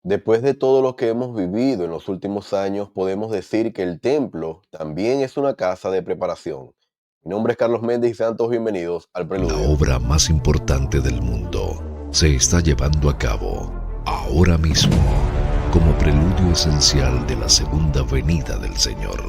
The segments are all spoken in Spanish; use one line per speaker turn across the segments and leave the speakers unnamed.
Después de todo lo que hemos vivido en los últimos años, podemos decir que el templo también es una casa de preparación. Mi nombre es Carlos Méndez y sean todos bienvenidos al
La
Preludio.
obra más importante del mundo se está llevando a cabo ahora mismo como preludio esencial de la segunda venida del Señor.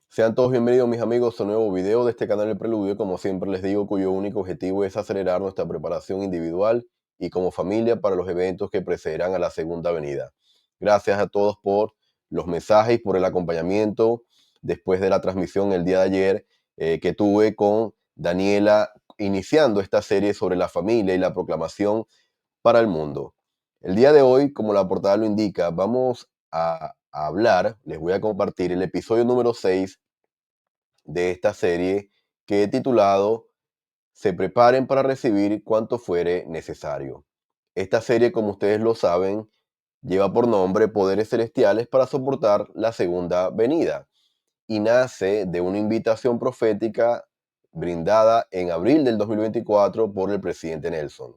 Sean todos bienvenidos mis amigos a un nuevo video de este canal El Preludio, como siempre les digo, cuyo único objetivo es acelerar nuestra preparación individual y como familia para los eventos que precederán a la segunda venida. Gracias a todos por los mensajes, por el acompañamiento después de la transmisión el día de ayer que tuve con Daniela iniciando esta serie sobre la familia y la proclamación para el mundo. El día de hoy, como la portada lo indica, vamos a hablar, les voy a compartir el episodio número 6 de esta serie que he titulado Se preparen para recibir cuanto fuere necesario. Esta serie, como ustedes lo saben, lleva por nombre Poderes Celestiales para soportar la segunda venida y nace de una invitación profética brindada en abril del 2024 por el presidente Nelson.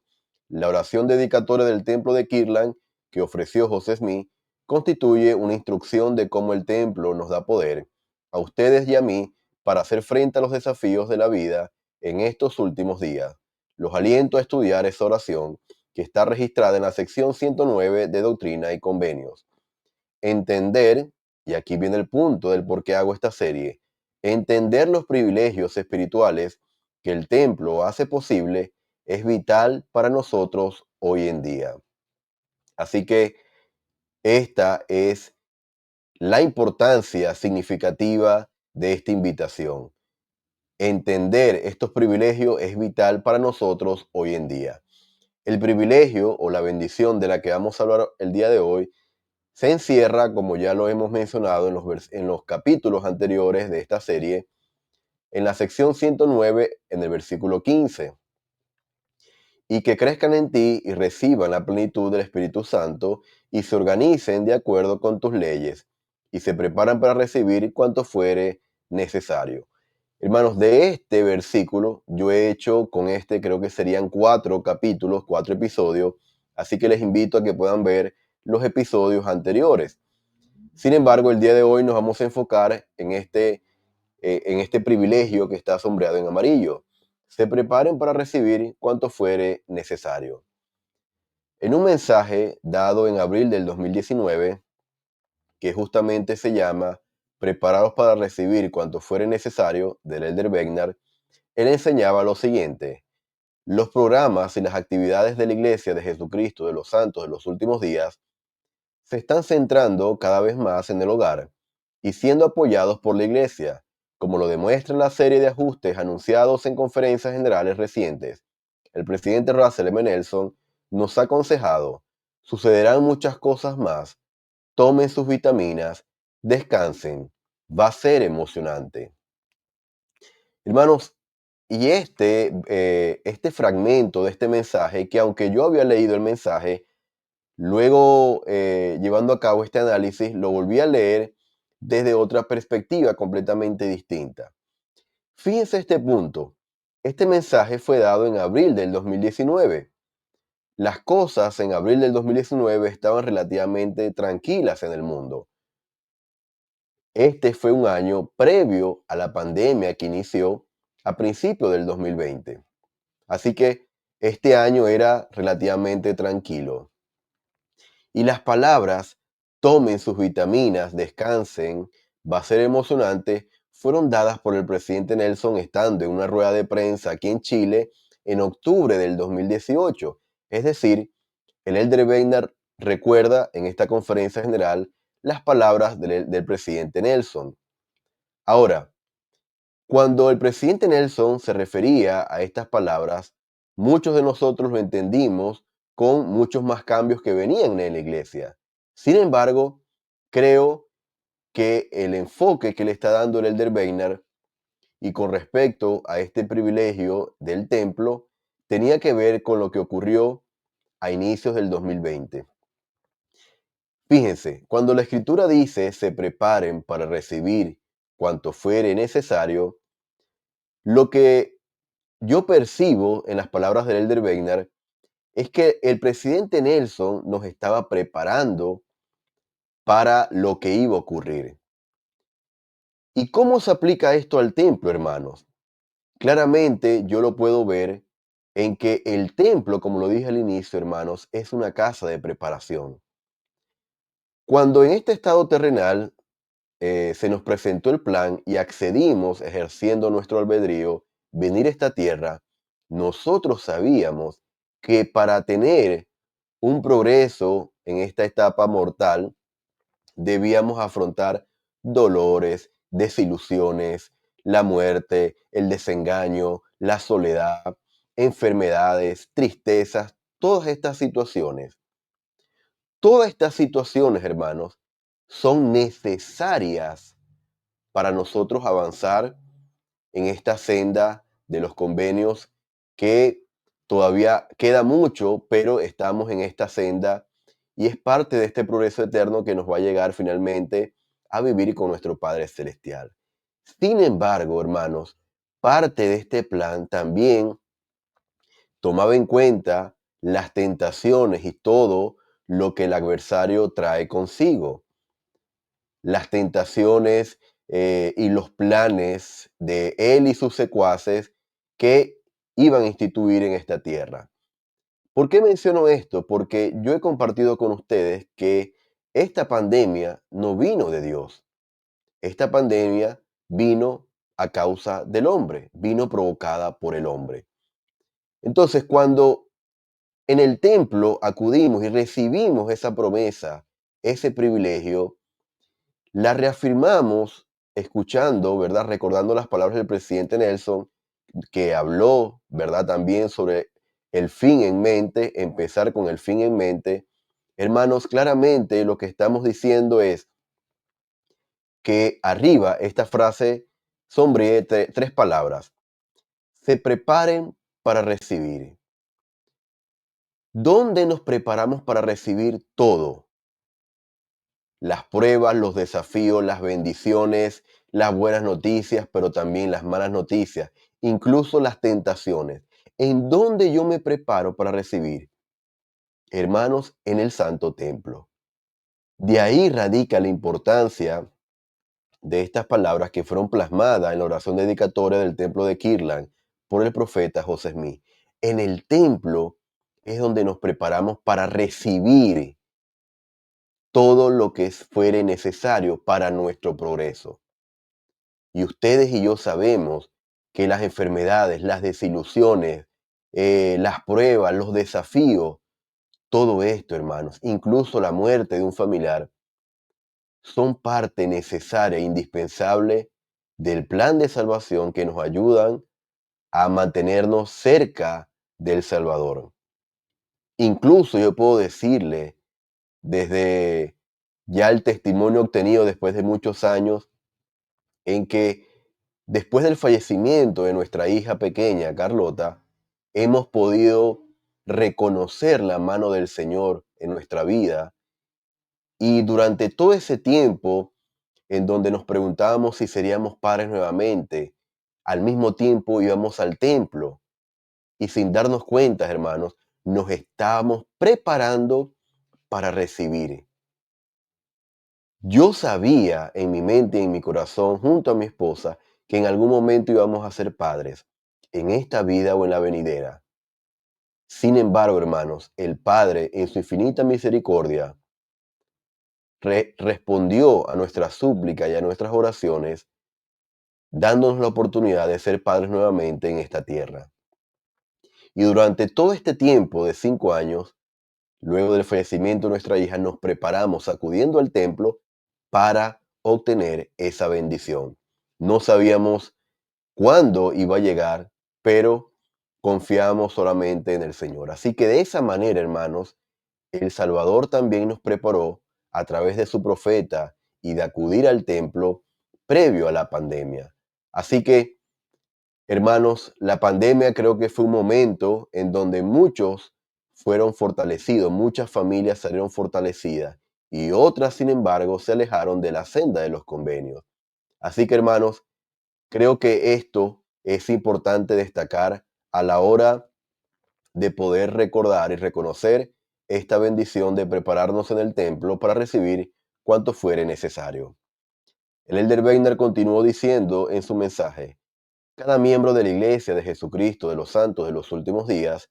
La oración dedicatoria del templo de Kirtland que ofreció José Smith constituye una instrucción de cómo el templo nos da poder a ustedes y a mí para hacer frente a los desafíos de la vida en estos últimos días. Los aliento a estudiar esa oración que está registrada en la sección 109 de Doctrina y Convenios. Entender, y aquí viene el punto del por qué hago esta serie, entender los privilegios espirituales que el templo hace posible es vital para nosotros hoy en día. Así que esta es la importancia significativa de esta invitación. Entender estos privilegios es vital para nosotros hoy en día. El privilegio o la bendición de la que vamos a hablar el día de hoy se encierra, como ya lo hemos mencionado en los capítulos anteriores de esta serie, en la sección 109, en el versículo 15. Y que crezcan en ti y reciban la plenitud del Espíritu Santo y se organicen de acuerdo con tus leyes y se preparan para recibir cuanto fuere necesario. Hermanos, de este versículo yo he hecho con este, creo que serían 4 capítulos, 4 episodios, así que les invito a que puedan ver los episodios anteriores. Sin embargo, el día de hoy nos vamos a enfocar en este privilegio que está sombreado en amarillo. Se preparen para recibir cuanto fuere necesario. En un mensaje dado en abril del 2019, que justamente se llama Preparados para recibir cuanto fuere necesario, del Elder Begnar, él enseñaba lo siguiente: los programas y las actividades de la Iglesia de Jesucristo de los Santos de los últimos días se están centrando cada vez más en el hogar y siendo apoyados por la Iglesia, como lo demuestra la serie de ajustes anunciados en conferencias generales recientes. El presidente Russell M. Nelson nos ha aconsejado: sucederán muchas cosas más, tomen sus vitaminas, descansen, va a ser emocionante. Hermanos, y este fragmento de este mensaje, que aunque yo había leído el mensaje, luego, llevando a cabo este análisis, lo volví a leer desde otra perspectiva completamente distinta. Fíjense este punto. Este mensaje fue dado en abril del 2019. Las cosas en abril del 2019 estaban relativamente tranquilas en el mundo. Este fue un año previo a la pandemia que inició a principios del 2020. Así que este año era relativamente tranquilo. Y las palabras, tomen sus vitaminas, descansen, va a ser emocionante, fueron dadas por el presidente Nelson estando en una rueda de prensa aquí en Chile en octubre del 2018. Es decir, el Elder Weiner recuerda en esta conferencia general las palabras del presidente Nelson. Ahora, cuando el presidente Nelson se refería a estas palabras, muchos de nosotros lo entendimos con muchos más cambios que venían en la iglesia. Sin embargo, creo que el enfoque que le está dando el Elder Weiner y con respecto a este privilegio del templo tenía que ver con lo que ocurrió a inicios del 2020. Fíjense, cuando la escritura dice se preparen para recibir cuanto fuere necesario, lo que yo percibo en las palabras del Elder Weiner es que el presidente Nelson nos estaba preparando para lo que iba a ocurrir. ¿Y cómo se aplica esto al templo, hermanos? Claramente yo lo puedo ver en que el templo, como lo dije al inicio, hermanos, es una casa de preparación. Cuando en este estado terrenal se nos presentó el plan y accedimos, ejerciendo nuestro albedrío, venir a esta tierra, nosotros sabíamos que para tener un progreso en esta etapa mortal, debíamos afrontar dolores, desilusiones, la muerte, el desengaño, la soledad, enfermedades, tristezas, todas estas situaciones. Todas estas situaciones, hermanos, son necesarias para nosotros avanzar en esta senda de los convenios que todavía queda mucho, pero estamos en esta senda y es parte de este progreso eterno que nos va a llegar finalmente a vivir con nuestro Padre Celestial. Sin embargo, hermanos, parte de este plan también tomaba en cuenta las tentaciones y todo lo que el adversario trae consigo, las tentaciones y los planes de él y sus secuaces que iban a instituir en esta tierra. ¿Por qué menciono esto? Porque yo he compartido con ustedes que esta pandemia no vino de Dios. Esta pandemia vino a causa del hombre, vino provocada por el hombre. Entonces, cuando en el templo acudimos y recibimos esa promesa, ese privilegio, la reafirmamos escuchando, ¿verdad? Recordando las palabras del presidente Nelson, que habló, ¿verdad? También sobre el fin en mente, empezar con el fin en mente. Hermanos, claramente lo que estamos diciendo es que arriba esta frase sombríe tres palabras. Se preparen para recibir. ¿Dónde nos preparamos para recibir todo? Las pruebas, los desafíos, las bendiciones, las buenas noticias, pero también las malas noticias, incluso las tentaciones. ¿En dónde yo me preparo para recibir? Hermanos, en el Santo Templo. De ahí radica la importancia de estas palabras que fueron plasmadas en la oración dedicatoria del templo de Kirtland por el profeta José Smith. En el templo es donde nos preparamos para recibir todo lo que fuere necesario para nuestro progreso. Y ustedes y yo sabemos que las enfermedades, las desilusiones, las pruebas, los desafíos, todo esto, hermanos, incluso la muerte de un familiar, son parte necesaria e indispensable del plan de salvación que nos ayudan a mantenernos cerca del Salvador. Incluso yo puedo decirle, desde ya el testimonio obtenido después de muchos años, en que después del fallecimiento de nuestra hija pequeña, Carlota, hemos podido reconocer la mano del Señor en nuestra vida. Y durante todo ese tiempo en donde nos preguntábamos si seríamos padres nuevamente, al mismo tiempo íbamos al templo y sin darnos cuenta, hermanos, nos estábamos preparando para recibir. Yo sabía en mi mente y en mi corazón, junto a mi esposa, que en algún momento íbamos a ser padres, en esta vida o en la venidera. Sin embargo, hermanos, el Padre, en su infinita misericordia, respondió a nuestra súplica y a nuestras oraciones, dándonos la oportunidad de ser padres nuevamente en esta tierra. Y durante todo este tiempo de 5 años, luego del fallecimiento de nuestra hija, nos preparamos acudiendo al templo para obtener esa bendición. No sabíamos cuándo iba a llegar, pero confiamos solamente en el Señor. Así que de esa manera, hermanos, el Salvador también nos preparó a través de su profeta y de acudir al templo previo a la pandemia. Así que, hermanos, la pandemia creo que fue un momento en donde muchos fueron fortalecidos, muchas familias salieron fortalecidas y otras, sin embargo, se alejaron de la senda de los convenios. Así que, hermanos, creo que esto es importante destacar a la hora de poder recordar y reconocer esta bendición de prepararnos en el templo para recibir cuanto fuere necesario. El elder Weiner continuó diciendo en su mensaje: cada miembro de la Iglesia de Jesucristo de los Santos de los Últimos Días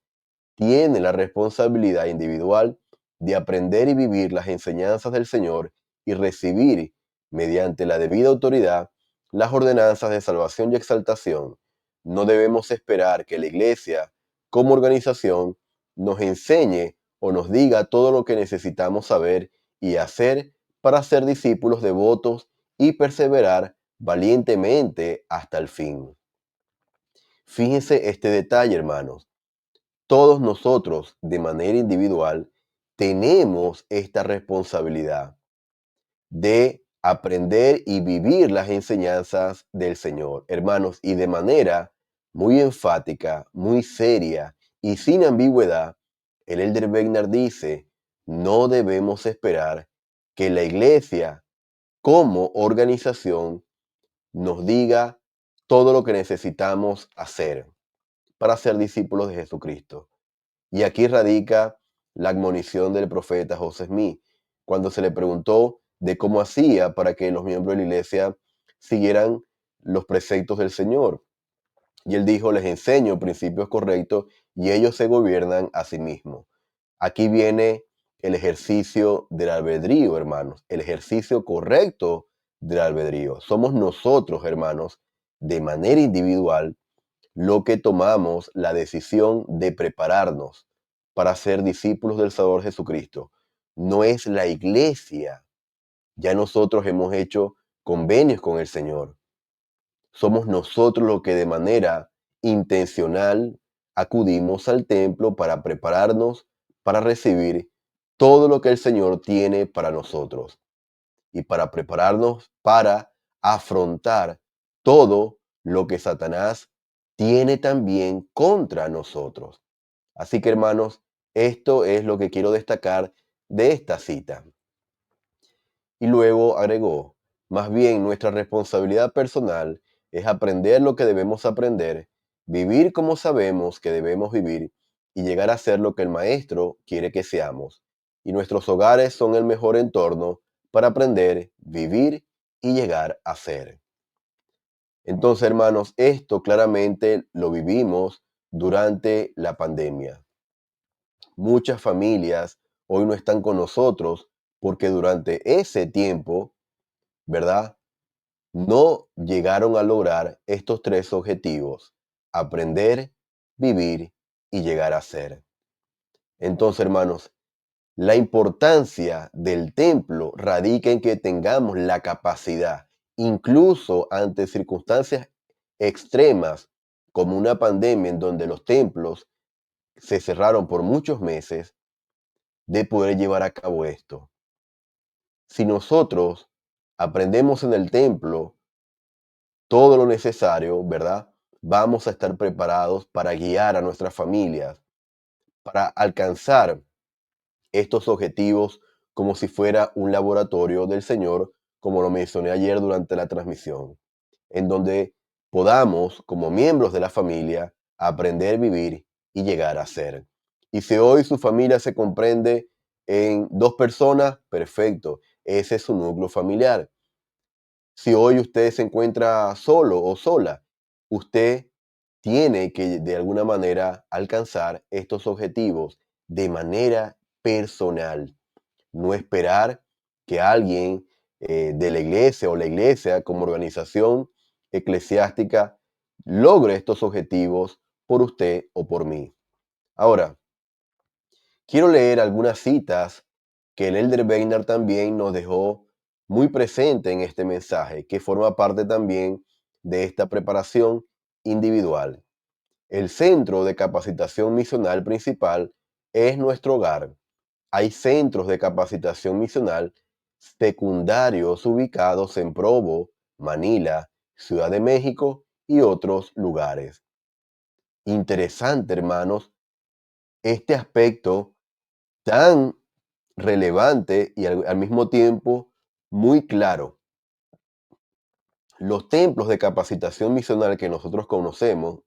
tiene la responsabilidad individual de aprender y vivir las enseñanzas del Señor y recibir, mediante la debida autoridad, las ordenanzas de salvación y exaltación. No debemos esperar que la Iglesia, como organización, nos enseñe o nos diga todo lo que necesitamos saber y hacer para ser discípulos devotos y perseverar valientemente hasta el fin. Fíjense este detalle, hermanos. Todos nosotros, de manera individual, tenemos esta responsabilidad de aprender y vivir las enseñanzas del Señor, hermanos, y de manera muy enfática, muy seria y sin ambigüedad, el elder Weiner dice: no debemos esperar que la iglesia como organización nos diga todo lo que necesitamos hacer para ser discípulos de Jesucristo. Y aquí radica la admonición del profeta José Smith, cuando se le preguntó de cómo hacía para que los miembros de la iglesia siguieran los preceptos del Señor. Y él dijo: les enseño principios correctos y ellos se gobiernan a sí mismos. Aquí viene el ejercicio del albedrío, hermanos, el ejercicio correcto del albedrío. Somos nosotros, hermanos, de manera individual, lo que tomamos la decisión de prepararnos para ser discípulos del Salvador Jesucristo. No es la iglesia. Ya nosotros hemos hecho convenios con el Señor. Somos nosotros los que de manera intencional acudimos al templo para prepararnos para recibir todo lo que el Señor tiene para nosotros y para prepararnos para afrontar todo lo que Satanás tiene también contra nosotros. Así que, hermanos, esto es lo que quiero destacar de esta cita. Y luego agregó: más bien nuestra responsabilidad personal es aprender lo que debemos aprender, vivir como sabemos que debemos vivir y llegar a ser lo que el Maestro quiere que seamos. Y nuestros hogares son el mejor entorno para aprender, vivir y llegar a ser. Entonces, hermanos, esto claramente lo vivimos durante la pandemia. Muchas familias hoy no están con nosotros porque durante ese tiempo, ¿verdad?, no llegaron a lograr estos tres objetivos: aprender, vivir y llegar a ser. Entonces, hermanos, la importancia del templo radica en que tengamos la capacidad, incluso ante circunstancias extremas, como una pandemia en donde los templos se cerraron por muchos meses, de poder llevar a cabo esto. Si nosotros aprendemos en el templo todo lo necesario, ¿verdad?, vamos a estar preparados para guiar a nuestras familias, para alcanzar estos objetivos como si fuera un laboratorio del Señor, como lo mencioné ayer durante la transmisión, en donde podamos, como miembros de la familia, aprender, vivir y llegar a ser. Y si hoy su familia se comprende en 2 personas, perfecto, ese es su núcleo familiar. Si hoy usted se encuentra solo o sola, usted tiene que de alguna manera alcanzar estos objetivos de manera personal. No esperar que alguien de la iglesia o la iglesia como organización eclesiástica logre estos objetivos por usted o por mí. Ahora, quiero leer algunas citas que el elder Weiner también nos dejó muy presente en este mensaje, que forma parte también de esta preparación individual. El centro de capacitación misional principal es nuestro hogar. Hay centros de capacitación misional secundarios ubicados en Provo, Manila, Ciudad de México y otros lugares. Interesante, hermanos, este aspecto tan relevante y al mismo tiempo muy claro. Los templos de capacitación misional que nosotros conocemos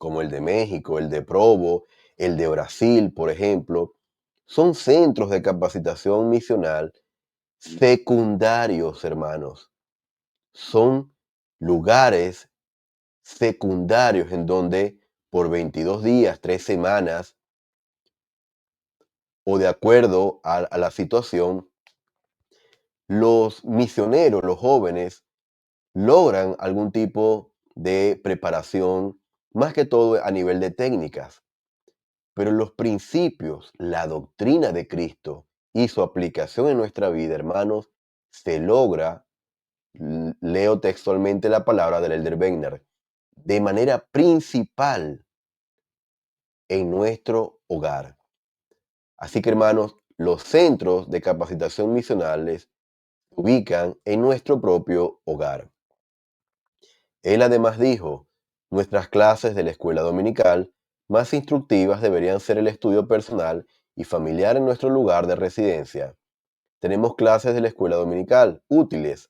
como el de México, el de Provo, el de Brasil, por ejemplo, son centros de capacitación misional secundarios, hermanos. Son lugares secundarios en donde por 22 días, 3 semanas, o de acuerdo a la situación, los misioneros, los jóvenes, logran algún tipo de preparación, más que todo a nivel de técnicas. Pero los principios, la doctrina de Cristo y su aplicación en nuestra vida, hermanos, se logra, leo textualmente la palabra del Elder Wegner, de manera principal en nuestro hogar. Así que, hermanos, los centros de capacitación misionales se ubican en nuestro propio hogar. Él además dijo, nuestras clases de la escuela dominical más instructivas deberían ser el estudio personal y familiar en nuestro lugar de residencia. Tenemos clases de la escuela dominical útiles,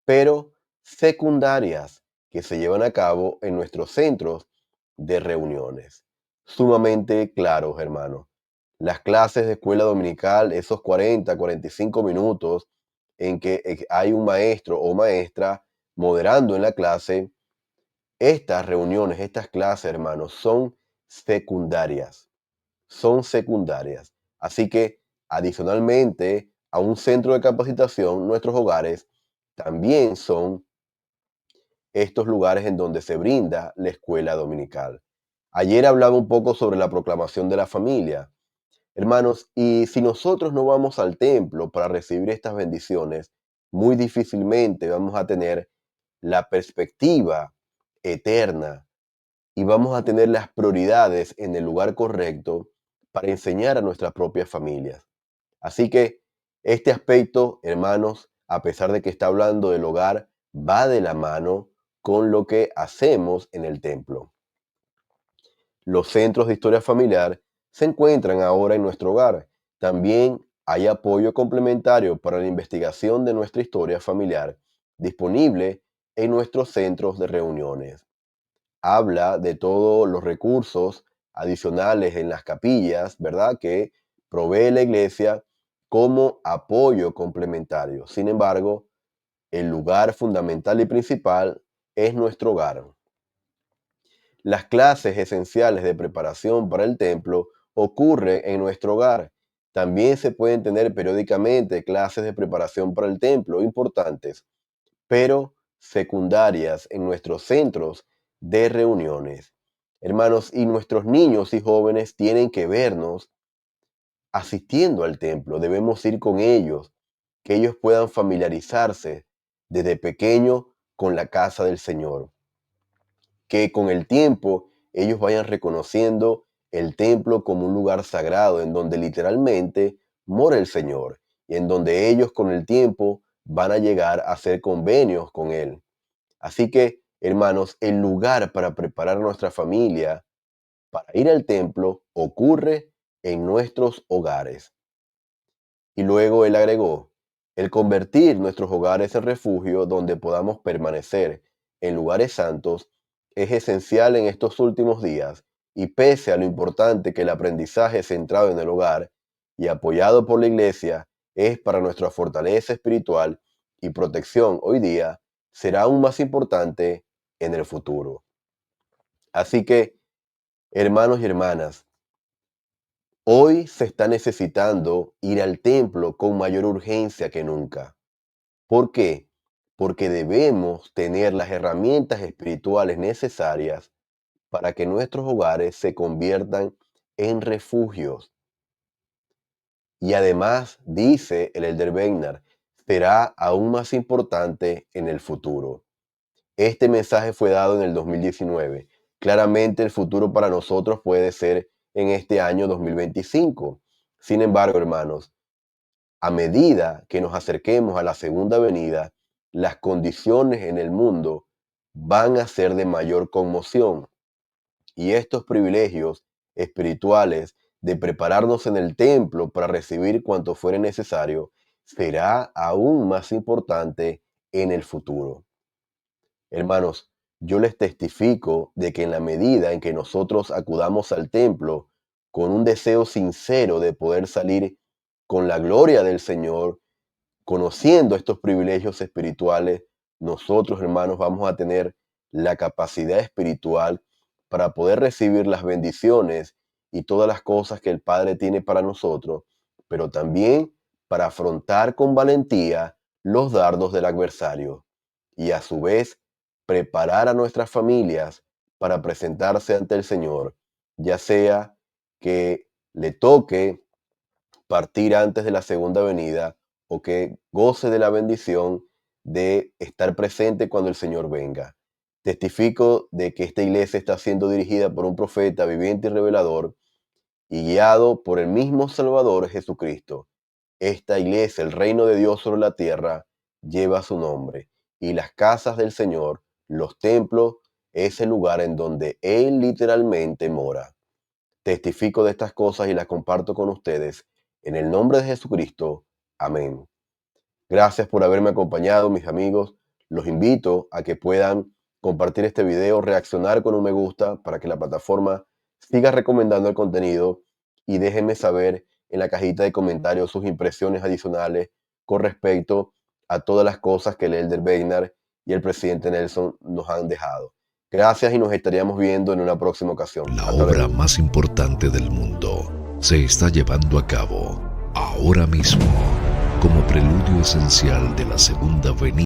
pero secundarias, que se llevan a cabo en nuestros centros de reuniones. Sumamente claros, hermanos. Las clases de escuela dominical, esos 45 minutos en que hay un maestro o maestra moderando en la clase, estas reuniones, estas clases, hermanos, son secundarias. Son secundarias. Así que, adicionalmente a un centro de capacitación, nuestros hogares también son estos lugares en donde se brinda la escuela dominical. Ayer hablaba un poco sobre la proclamación de la familia. Hermanos, y si nosotros no vamos al templo para recibir estas bendiciones, muy difícilmente vamos a tener la perspectiva eterna y vamos a tener las prioridades en el lugar correcto para enseñar a nuestras propias familias. Así que este aspecto, hermanos, a pesar de que está hablando del hogar, va de la mano con lo que hacemos en el templo. Los centros de historia familiar se encuentran ahora en nuestro hogar. También hay apoyo complementario para la investigación de nuestra historia familiar disponible en nuestros centros de reuniones. Habla de todos los recursos adicionales en las capillas, ¿verdad? Que provee la iglesia como apoyo complementario. Sin embargo, el lugar fundamental y principal es nuestro hogar. Las clases esenciales de preparación para el templo ocurren en nuestro hogar. También se pueden tener periódicamente clases de preparación para el templo importantes, pero secundarias en nuestros centros de reuniones. Hermanos, y nuestros niños y jóvenes tienen que vernos asistiendo al templo. Debemos ir con ellos, que ellos puedan familiarizarse desde pequeño con la casa del Señor. Que con el tiempo ellos vayan reconociendo el templo como un lugar sagrado en donde literalmente mora el Señor y en donde ellos con el tiempo van a llegar a hacer convenios con Él. Así que, hermanos, el lugar para preparar a nuestra familia para ir al templo ocurre en nuestros hogares. Y luego él agregó, el convertir nuestros hogares en refugio donde podamos permanecer en lugares santos es esencial en estos últimos días y pese a lo importante que el aprendizaje centrado en el hogar y apoyado por la iglesia es para nuestra fortaleza espiritual y protección hoy día, será aún más importante en el futuro. Así que, hermanos y hermanas, hoy se está necesitando ir al templo con mayor urgencia que nunca. ¿Por qué? Porque debemos tener las herramientas espirituales necesarias para que nuestros hogares se conviertan en refugios. Y además, dice el Elder Wegner, será aún más importante en el futuro. Este mensaje fue dado en el 2019. Claramente el futuro para nosotros puede ser en este año 2025. Sin embargo, hermanos, a medida que nos acerquemos a la segunda venida, las condiciones en el mundo van a ser de mayor conmoción. Y estos privilegios espirituales de prepararnos en el templo para recibir cuanto fuere necesario será aún más importante en el futuro. Hermanos, Yo les testifico de que en la medida en que nosotros acudamos al templo con un deseo sincero de poder salir con la gloria del Señor, conociendo estos privilegios espirituales, nosotros, hermanos, vamos a tener la capacidad espiritual para poder recibir las bendiciones y todas las cosas que el Padre tiene para nosotros, pero también para afrontar con valentía los dardos del adversario y a su vez preparar a nuestras familias para presentarse ante el Señor, ya sea que le toque partir antes de la segunda venida o que goce de la bendición de estar presente cuando el Señor venga. Testifico de que esta iglesia está siendo dirigida por un profeta viviente y revelador y guiado por el mismo Salvador Jesucristo. Esta iglesia, el reino de Dios sobre la tierra, lleva su nombre y las casas del Señor, los templos, es el lugar en donde Él literalmente mora. Testifico de estas cosas y las comparto con ustedes. En el nombre de Jesucristo. Amén. Gracias por haberme acompañado, mis amigos. Los invito a que puedan compartir este video, reaccionar con un me gusta para que la plataforma siga recomendando el contenido y déjenme saber en la cajita de comentarios sus impresiones adicionales con respecto a todas las cosas que el Elder Beinart y el presidente Nelson nos han dejado. Gracias y nos estaríamos viendo en una próxima ocasión.
La
Hasta
obra
luego.
más importante del mundo se está llevando a cabo ahora mismo como preludio esencial de la segunda venida.